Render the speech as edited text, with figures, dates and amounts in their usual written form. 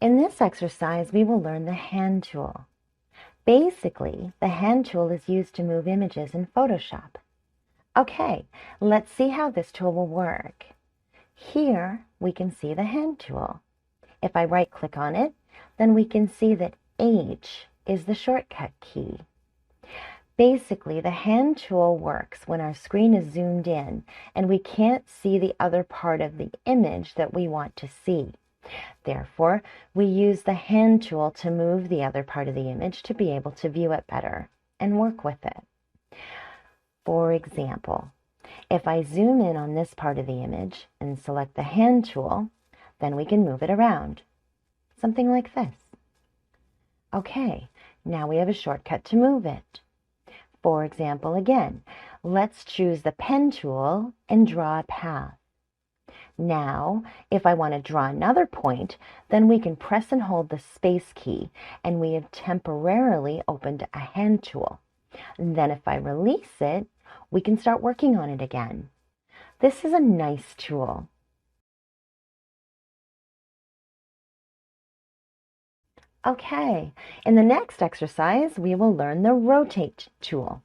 In this exercise, we will learn the hand tool. Basically, the hand tool is used to move images in Photoshop. Okay, let's see how this tool will work. Here, we can see the hand tool. If I right-click on it, then we can see that H is the shortcut key. Basically, the hand tool works when our screen is zoomed in and we can't see the other part of the image that we want to see. Therefore, we use the hand tool to move the other part of the image to be able to view it better and work with it. For example, if I zoom in on this part of the image and select the hand tool, then we can move it around. Something like this. Okay, now we have a shortcut to move it. For example, again, let's choose the pen tool and draw a path. Now, if I want to draw another point, then we can press and hold the space key, and we have temporarily opened a hand tool. And then if I release it, we can start working on it again. This is a nice tool. Okay, in the next exercise, we will learn the rotate tool.